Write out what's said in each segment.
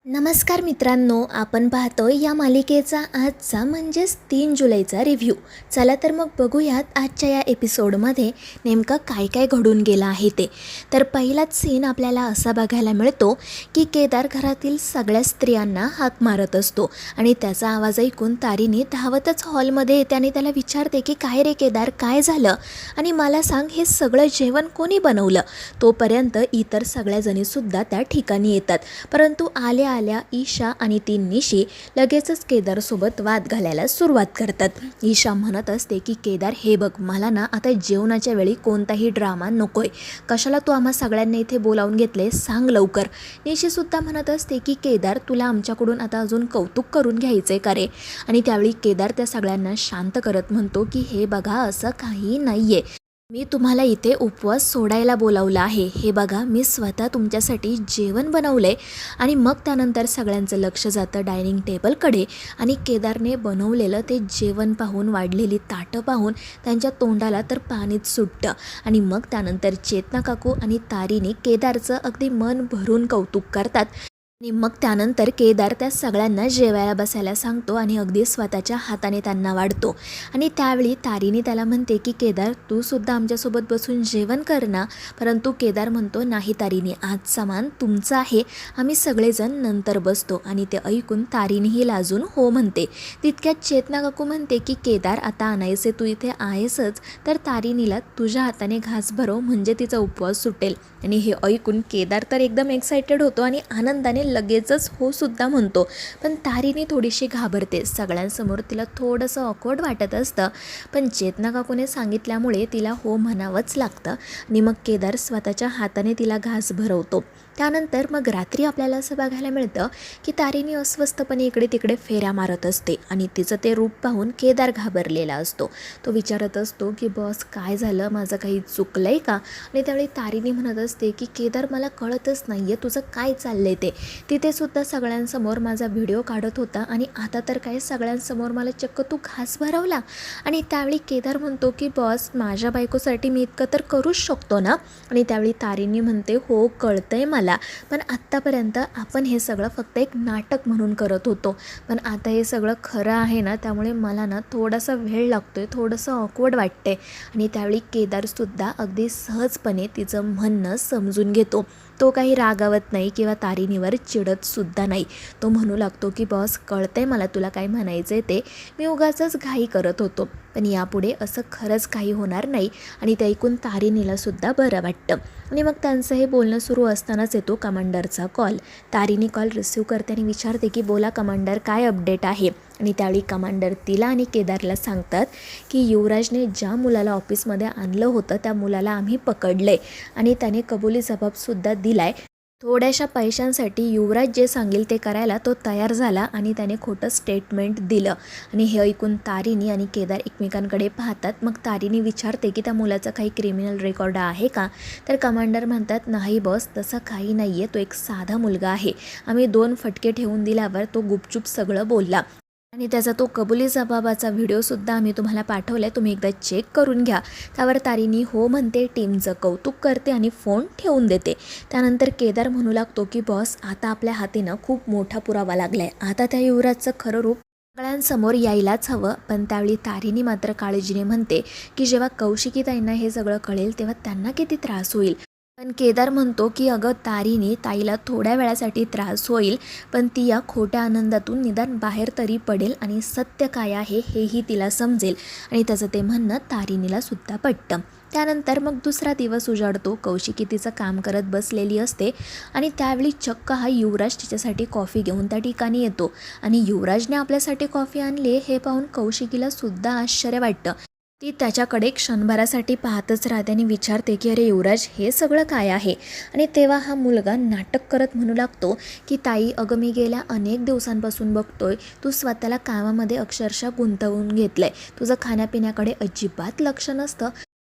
नमस्कार मित्रांनो, आपण पाहतोय या मालिकेचा आजचा म्हणजेच 3 जुलैचा रिव्ह्यू. चला तर मग बघूयात आजच्या या एपिसोडमध्ये नेमकं काय काय घडून गेलं आहे ते. तर पहिलाच सीन आपल्याला असा बघायला मिळतो की केदार घरातील सगळ्या स्त्रियांना हाक मारत असतो आणि त्याचा आवाज ऐकून तारीनी धावतच हॉलमध्ये येते आणि त्याला विचारते की काय रे केदार, काय झालं आणि मला सांग, हे सगळं जेवण कोणी बनवलं. तोपर्यंत इतर सगळ्याजणीसुद्धा त्या ठिकाणी येतात, परंतु आल्या ईशा आणि ती निशी लगेचच केदारसोबत वाद घालायला सुरुवात करतात. ईशा म्हणत असते की केदार, हे बघ, मला ना आता जेवणाच्या वेळी कोणताही ड्रामा नकोय. कशाला तू आम्हा सगळ्यांना इथे बोलावून घेतले, सांग लवकर. निशीसुद्धा म्हणत असते की केदार, तुला आमच्याकडून आता अजून कौतुक करून घ्यायचे का रे. आणि त्यावेळी केदार त्या सगळ्यांना शांत करत म्हणतो की हे बघा, असं काही नाहीये. मी तुम्हाला इथे उपवास सोडायला बोलावलं आहे. हे बघा, मी स्वतः तुमच्यासाठी जेवण बनवलंय. आणि मग त्यानंतर सगळ्यांचं लक्ष जातं डायनिंग टेबलकडे आणि केदारने बनवलेलं ते जेवण पाहून, वाढलेली ताटं पाहून त्यांच्या तोंडाला तर पाणीच सुटतं. आणि मग त्यानंतर चेतना काकू आणि तारीने केदारचं अगदी मन भरून कौतुक करतात. आणि मग त्यानंतर केदार त्या सगळ्यांना जेवायला बसायला सांगतो आणि अगदी स्वतःच्या हाताने त्यांना वाढतो. आणि त्यावेळी तारीने त्याला म्हणते की केदार, तू सुद्धा आमच्यासोबत बसून जेवण कर ना. परंतु केदार म्हणतो, नाही तारीने, आजचा मान तुमचा आहे, आम्ही सगळेजण नंतर बसतो. आणि ते ऐकून तारीनेही लाजून हो म्हणते. तितक्यात चेतना काकू म्हणते की केदार, आता आणायचे तू इथे आहेसच, तर तारीनीला तुझ्या हाताने घास भरव, म्हणजे तिचा उपवास सुटेल. आणि हे ऐकून केदार तर एकदम एक्सायटेड होतो आणि आनंदाने लगेचच हो सुद्धा म्हणतो. पण तारीने थोडीशी घाबरते. सगळ्यांसमोर तिला थोडंसं ऑकवर्ड वाटत असतं, पण चेतना काकूने सांगितल्यामुळे तिला हो म्हणावंच लागतं. आणि मग केदार स्वतःच्या हाताने तिला घास भरवतो. त्यानंतर मग रात्री आपल्याला असं बघायला मिळतं की तारीने अस्वस्थपणे इकडे तिकडे फेऱ्या मारत असते आणि तिचं ते रूप पाहून केदार घाबरलेला असतो. तो विचारत असतो की बॉस, काय झालं, माझं काही चुकलंय का. आणि त्यावेळी तारीने म्हणत असते की केदार, मला कळतच नाही आहे तुझं काय चाललंय ते. तिथे सुद्धा सगळ्यांसमोर माझा व्हिडिओ काढत होता आणि आता तर काय सगळ्यांसमोर मला चक्क तू घास भरवला. आणि त्यावेळी केदार म्हणतो की बॉस, माझ्या बायकोसाठी मी इतकं तर करूच शकतो ना. आणि त्यावेळी तारीनी म्हणते, हो कळतंय मला, पण आत्तापर्यंत आपण हे सगळं फक्त एक नाटक म्हणून करत होतो, पण आता हे सगळं खरं आहे ना, त्यामुळे मला ना थोडासा वेळ लागतोय, थोडंसं ऑकवर्ड वाटतंय. आणि त्यावेळी केदारसुद्धा अगदी सहजपणे तिचं म्हणणं समजून घेतो. तो काही रागावत नाही किंवा तारीनीवर चिडतसुद्धा नाही. तो म्हणू लागतो की बॉस, कळतंय मला तुला काय म्हणायचं आहे ते, मी उगाचच घाई करत होतो, पण यापुढे असं खरंच काही होणार नाही. आणि ते ऐकून तारीनीलासुद्धा बरं वाटतं. आणि मग त्यांचं हे बोलणं सुरू असतानाच येतो कमांडरचा कॉल. तारीनी कॉल रिसीव करते आणि विचारते की बोला कमांडर, काय अपडेट आहे. आणि त्यावेळी कमांडर तिला आणि केदारला सांगतात की युवराजने ज्या मुलाला ऑफिसमध्ये आणलं होतं त्या मुलाला आम्ही पकडले आणि त्याने कबुली जबाबसुद्धा दिलाय. थोड्याशा पैशांसाठी युवराज जे सांगेल ते करायला तो तयार झाला आणि त्याने खोटं स्टेटमेंट दिलं. आणि हे ऐकून तारीनी आणि केदार एकमेकांकडे पाहतात. मग तारीनी विचारते की त्या मुलाचा काही क्रिमिनल रेकॉर्ड आहे का. तर कमांडर म्हणतात, नाही बॉस, तसं काही नाही आहे, तो एक साधा मुलगा आहे. आम्ही 2 फटके ठेवून दिल्यावर तो गुपचूप सगळं बोलला आणि त्याचा तो कबुली जबाबाचा व्हिडिओसुद्धा आम्ही तुम्हाला पाठवला आहे, तुम्ही एकदा चेक करून घ्या. त्यावर तारीनी हो म्हणते, टीमचं कौतुक करते आणि फोन ठेवून देते. त्यानंतर केदार म्हणू लागतो की बॉस, आता आपल्या हातीनं खूप मोठा पुरावा लागला आहे, आता त्या युवराजचं खरं रूप सगळ्यांसमोर यायलाच हवं. पण त्यावेळी तारीनी मात्र काळजीने म्हणते की जेव्हा कौशिकीताईंना हे सगळं कळेल तेव्हा त्यांना किती त्रास होईल. पण केदार म्हणतो की अगं तारीने, ताईला थोड्या वेळासाठी त्रास होईल, पण ती या खोट्या आनंदातून निदान बाहेर तरी पडेल आणि सत्य काय आहे हेही तिला समजेल. आणि त्याचं ते म्हणणं तारीनीला सुद्धा पटतं. त्यानंतर मग दुसरा दिवस उजाडतो. कौशिकी तिचं काम करत बसलेली असते आणि त्यावेळी चक्क हा युवराज तिच्यासाठी कॉफी घेऊन त्या ठिकाणी येतो. आणि युवराजने आपल्यासाठी कॉफी आणली हे पाहून कौशिकीला सुद्धा आश्चर्य वाटतं. ती त्याच्याकडे क्षणभरासाठी पाहतच राहते आणि विचारते की अरे युवराज, हे सगळं काय आहे. आणि तेव्हा हा मुलगा नाटक करत म्हणू लागतो की ताई, अगं मी गेल्या अनेक दिवसांपासून बघतोय तू स्वतःला कामामध्ये अक्षरशः गुंतवून घेतलंय, तुझं खाण्यापिण्याकडे अजिबात लक्ष नसतं.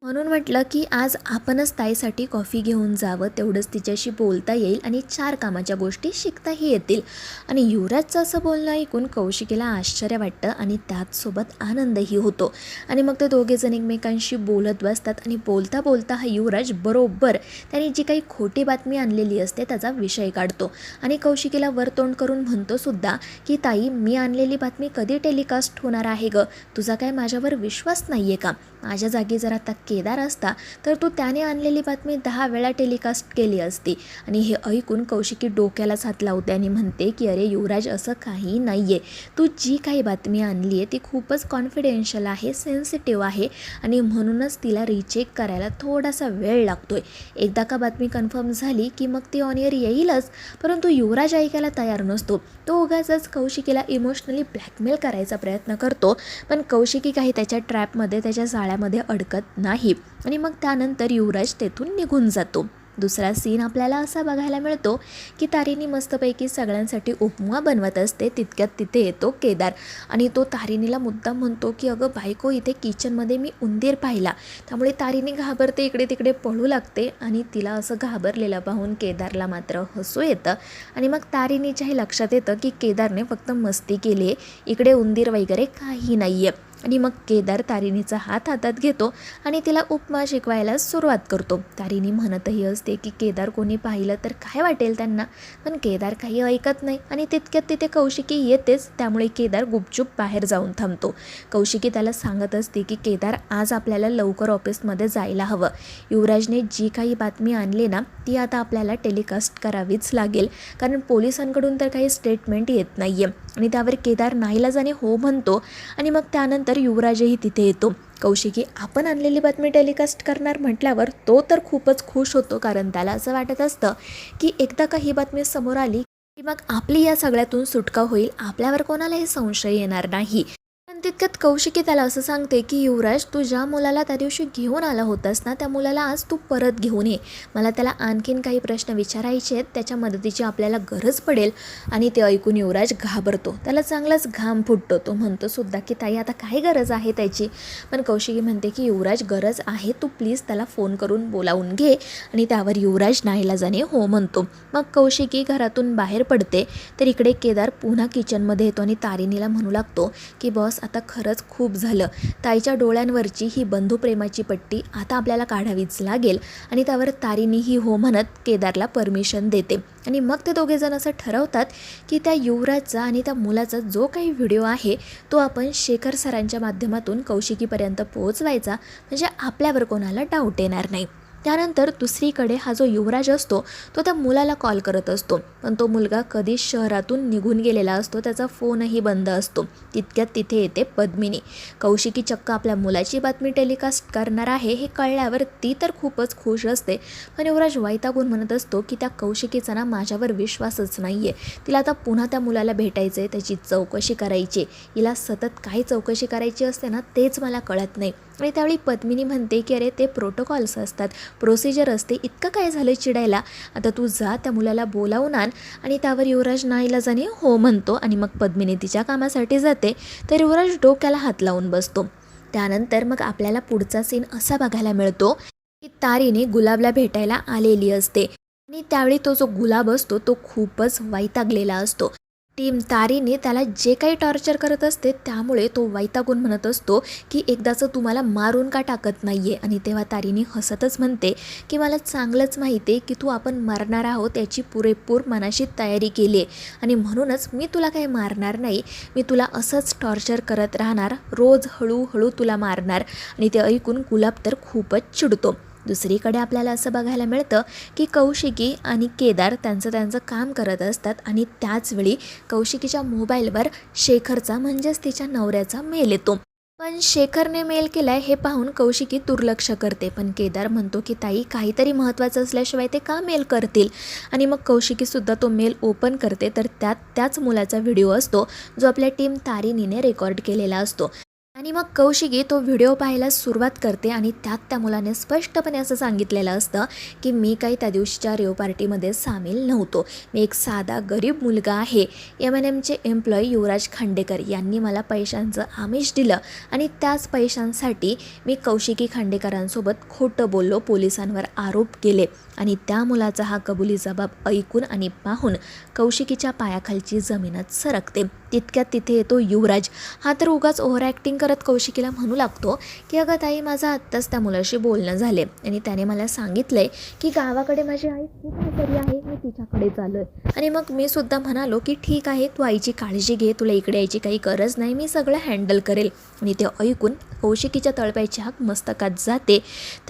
म्हणून म्हटलं की आज आपणच ताईसाठी कॉफी घेऊन जावं, तेवढंच तिच्याशी बोलता येईल आणि 4 कामाच्या गोष्टी शिकताही येतील. आणि युवराजचं असं बोलणं ऐकून कौशिकीला आश्चर्य वाटतं आणि त्याचसोबत आनंदही होतो. आणि मग ते दोघेजण एकमेकांशी बोलत बसतात आणि बोलता बोलता हा युवराज बरोबर त्याने जी काही खोटी बातमी आणलेली असते त्याचा विषय काढतो आणि कौशिकीला वरतोंड करून म्हणतो सुद्धा की ताई, मी आणलेली बातमी कधी टेलिकास्ट होणार आहे गं? तुझा काय माझ्यावर विश्वास नाही आहे का? माझ्या जागी जर आता केदार असता तर तू त्याने आणलेली बातमी 10 वेळा टेलिकास्ट केली असती. आणि हे ऐकून कौशिकी डोक्यालाच हात लावते आणि म्हणते की अरे युवराज, असं काही नाही आहे. तू जी काही बातमी आणली आहे ती खूपच कॉन्फिडेन्शियल आहे, सेन्सिटिव्ह आहे आणि म्हणूनच तिला रिचेक करायला थोडासा वेळ लागतोय. एकदा का बातमी कन्फर्म झाली की मग ती ऑन एअर येईलच. परंतु युवराज ऐकायला तयार नसतो. तो उगाचच कौशिकीला इमोशनली ब्लॅकमेल करायचा प्रयत्न करतो, पण कौशिकी काही त्याच्या ट्रॅपमध्ये, त्याच्या जाळ्यामध्ये अडकत नाही. आणि मग त्यानंतर युवराज तेथून निघून जातो. दुसरा सीन आपल्याला असा बघायला मिळतो की तारिणी मस्तपैकी सगळ्यांसाठी उपमा बनवत असते. तितक्यात तिथे येतो केदार आणि तो तारिणीला मुद्दाम म्हणतो की अगं बायको, इथे किचनमध्ये मी उंदीर पाहिला. त्यामुळे तारिणी घाबरते, इकडे तिकडे पळू लागते आणि तिला असं घाबरलेलं पाहून केदारला मात्र हसू येतं. आणि मग तारिणीच्याही लक्षात येतं की केदारने फक्त मस्ती केली आहे, इकडे उंदीर वगैरे काही नाही आहे. आणि मग केदार तारिणीचा हात हातात घेतो आणि तिला उपमा शिकवायला सुरुवात करतो. तारिणी म्हणतही असते की केदार कोणी पाहिलं तर काय वाटेल त्यांना, पण केदार काही ऐकत नाही. आणि तितक्यात तिथे कौशिकी येतेच, त्यामुळे केदार गुपचूप बाहेर जाऊन थांबतो. कौशिकी त्याला सांगत असते की केदार, आज आपल्याला लवकर ऑफिसमध्ये जायला हवं. युवराजने जी काही बातमी आणली ना ती आता आपल्याला टेलिकास्ट करावीच लागेल, कारण पोलिसांकडून तर काही स्टेटमेंट येत नाही आहे. आणि त्यावर केदार नाईलाजाने हो म्हणतो. आणि मग त्यानंतर युवराजही तिथे येतो. कौशिकी आपण आणलेली बातमी टेलिकास्ट करणार म्हटल्यावर तो तर खूपच खुश होतो, कारण त्याला असं वाटत असतं की एकदा का ही बातमी समोर आली की मग आपली या सगळ्यातून सुटका होईल, आपल्यावर कोणालाही संशय येणार नाही. पण तितक्यात कौशिकी त्याला असं सांगते की युवराज, तू ज्या मुलाला त्या दिवशी घेऊन आला होतास ना त्या मुलाला आज तू परत घेऊन ये. मला त्याला आणखीन काही प्रश्न विचारायचे आहेत, त्याच्या मदतीची आपल्याला गरज पडेल. आणि ते ऐकून युवराज घाबरतो, त्याला चांगलाच घाम फुटतो. तो म्हणतो सुद्धा की ताई, आता काय गरज आहे त्याची? पण कौशिकी म्हणते की युवराज, गरज आहे, तू प्लीज त्याला फोन करून बोलावून घे. आणि त्यावर युवराज नाईलाजाने हो म्हणतो. मग कौशिकी घरातून बाहेर पडते तर इकडे केदार पुन्हा किचनमध्ये येतो आणि तारिणीला म्हणू लागतो की बॉस, आता खरंच खूप झालं. ताईच्या डोळ्यांवरची ही बंधुप्रेमाची पट्टी आता आपल्याला काढावीच लागेल. आणि त्यावर तारिणी ही हो म्हणत केदारला परमिशन देते. आणि मग ते दोघेजण असं ठरवतात की त्या युवराजचा आणि त्या मुलाचा जो काही व्हिडिओ आहे तो आपण शेखर सरांच्या माध्यमातून कौशिकीपर्यंत पोहोचवायचा, म्हणजे आपल्यावर कोणाला डाऊट येणार नाही. त्यानंतर दुसरीकडे हा जो युवराज असतो तो त्या मुलाला कॉल करत असतो, पण तो मुलगा कधीच शहरातून निघून गेलेला असतो, त्याचा फोनही बंद असतो. तितक्यात तिथे येते पद्मिनी. कौशिकी चक्क आपल्या मुलाची बातमी टेलिकास्ट करणार आहे हे कळल्यावर ती तर खूपच खुश असते. पण युवराज वैतागून म्हणत असतो की त्या कौशिकीचा ना माझ्यावर विश्वासच नाही आहे. तिला आता पुन्हा त्या मुलाला भेटायचं आहे, त्याची चौकशी करायची. हिला सतत काय चौकशी करायची असते ना तेच मला कळत नाही. आणि त्यावेळी पद्मिनी म्हणते की अरे ते प्रोटोकॉल्स असतात, प्रोसिजर असते, इतकं काय झालं चिडायला? आता तू जा, त्या मुलाला बोलावून आण. आणि त्यावर युवराज नाईलाजाने हो म्हणतो. आणि मग पद्मिनी तिच्या कामासाठी जाते तर युवराज डोक्याला हात लावून बसतो. त्यानंतर मग आपल्याला पुढचा सीन असा बघायला मिळतो की तारिणी गुलाबला भेटायला आलेली असते आणि त्यावेळी तो जो गुलाब असतो तो खूपच वैतागलेला असतो. टीम तारीने त्याला जे काही टॉर्चर करत असते त्यामुळे तो वैतागून म्हणत असतो की एकदाचं तुम्हाला मारून का टाकत नाही आहे. आणि तेव्हा तारीने हसतच म्हणते की मला चांगलंच माहिती आहे की तू आपण मारणार आहोत याची पुरेपूर मनाशी तयारी केली आहे आणि म्हणूनच मी तुला काही मारणार नाही, मी तुला असंच टॉर्चर करत राहणार, रोज हळूहळू तुला मारणार. आणि ते ऐकून गुलाब तर खूपच चिडतो. दुसरीकडे आपल्याला असं बघायला मिळतं की कौशिकी आणि केदार त्यांचं काम करत असतात आणि त्याचवेळी कौशिकीच्या मोबाईलवर शेखरचा म्हणजेच तिच्या नवऱ्याचा मेल येतो. पण शेखरने मेल केलाय हे पाहून कौशिकी दुर्लक्ष करते, पण केदार म्हणतो की ताई काहीतरी महत्त्वाचं असल्याशिवाय ते का मेल करतील. आणि मग कौशिकीसुद्धा तो मेल ओपन करते तर त्याच मुलाचा व्हिडिओ असतो जो आपल्या टीम तारिणीने रेकॉर्ड केलेला असतो. आणि मग कौशिकी तो व्हिडिओ पाहायला सुरुवात करते आणि त्यात त्या मुलाने स्पष्टपणे असं सांगितलेलं असतं की मी काही त्या दिवशीच्या रेव पार्टीमध्ये सामील नव्हतो. मी एक साधा गरीब मुलगा आहे. M&Mचे एम्प्लॉई युवराज खांडेकर यांनी मला पैशांचं आमिष दिलं आणि त्याच पैशांसाठी मी कौशिकी खांडेकरांसोबत खोटं बोललो, पोलिसांवर आरोप केले. आणि त्या मुलाचा हा कबुली जबाब ऐकून आणि पाहून कौशिकीच्या पायाखालची जमीनच सरकते. तितक्यात तिथे येतो युवराज. हा तर उगाच ओव्हर ॲक्टिंग करत कौशिकीला म्हणू लागतो की अगं ताई, माझं आत्ताच त्या मुलाशी बोलणं झाले आणि त्याने मला सांगितलंय की गावाकडे माझी आई खूप आजारी आहे, मी तिच्याकडे चाललो आहे. आणि मग मी सुद्धा म्हणालो की ठीक आहे, तू आईची काळजी घे, तुला इकडे यायची काही गरज नाही, मी सगळं हँडल करेल. आणि ते ऐकून कौशिकीच्या तळपायची हाक मस्तकात जाते.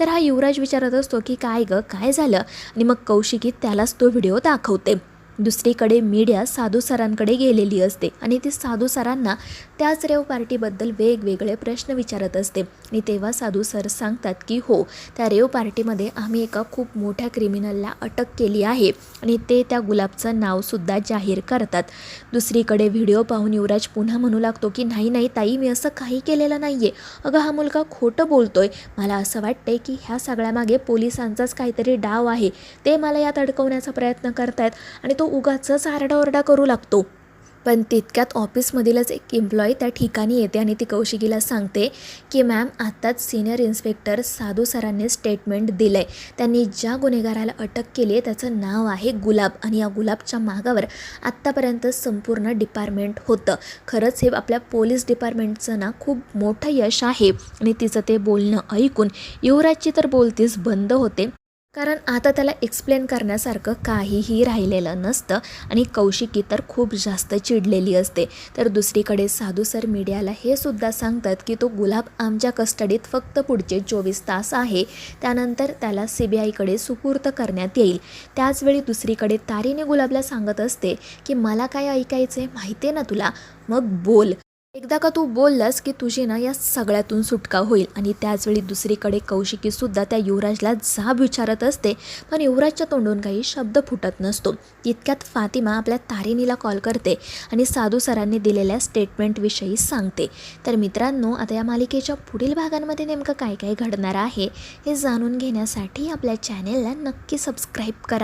तर हा युवराज विचारत असतो की काय गं, काय झालं. आणि मग कौशिकी त्यालाच तो व्हिडिओ दाखवते. दुसरीकडे मीडिया साधू सरांकडे गेलेली असते आणि ती साधू सरांना त्याच रेव पार्टीबद्दल वेगवेगळे प्रश्न विचारत असते. आणि तेव्हा साधू सर सांगतात की हो, त्या रेव पार्टीमध्ये आम्ही एका खूप मोठ्या क्रिमिनलला अटक केली आहे आणि ते त्या गुलाबचं नावसुद्धा जाहीर करतात. दुसरीकडे व्हिडिओ पाहून युवराज पुन्हा म्हणू लागतो की नाही नाही ताई, मी असं काही केलेलं नाही आहे. अगं, हा मुलगा खोटं बोलतोय. मला असं वाटतंय की ह्या सगळ्यामागे पोलिसांचाच काहीतरी डाव आहे, ते मला यात अडकवण्याचा प्रयत्न करतायत. आणि तो उगाचच आरडाओरडा करू लागतो. पण तितक्यात ऑफिसमधीलच एक एम्प्लॉई त्या ठिकाणी येते आणि ती कौशिकीला सांगते की मॅम, आत्ताच सिनियर इन्स्पेक्टर साधू सरांनी स्टेटमेंट दिलं आहे. त्यांनी ज्या गुन्हेगाराला अटक केली आहे त्याचं नाव आहे गुलाब आणि या गुलाबच्या मागावर आत्तापर्यंत संपूर्ण डिपार्टमेंट होतं. खरंच हे आपल्या पोलीस डिपार्टमेंटचं ना खूप मोठं यश आहे. आणि तिचं ते बोलणं ऐकून युवराजची तर बोलतीच बंद होते, कारण आता त्याला एक्सप्लेन करण्यासारखं काहीही राहिलेलं नसतं. आणि कौशिकी तर खूप जास्त चिडलेली असते. तर दुसरीकडे साधू सर मीडियाला हे सुद्धा सांगतात की तो गुलाब आमच्या कस्टडीत फक्त पुढचे 24 तास आहे, त्यानंतर त्याला CBIकडे सुपूर्द करण्यात येईल. त्याचवेळी दुसरीकडे तारीने गुलाबला सांगत असते की मला काय ऐकायचं आहे माहिती आहे ना तुला, मग बोल. एकदा का तू बोललास की तुझी ना या सगळ्यातून सुटका होईल. आणि त्याचवेळी दुसरीकडे कौशिकीसुद्धा त्या युवराजला जाब विचारत असते, पण युवराजच्या तोंडून काही शब्द फुटत नसतो. तितक्यात फातिमा आपल्या तारिणीला कॉल करते आणि साधू सरांनी दिलेल्या स्टेटमेंटविषयी सांगते. तर मित्रांनो, आता या मालिकेच्या पुढील भागांमध्ये नेमकं काय काय घडणार आहे हे जाणून घेण्यासाठी आपल्या चॅनेलला नक्की सबस्क्राईब करा.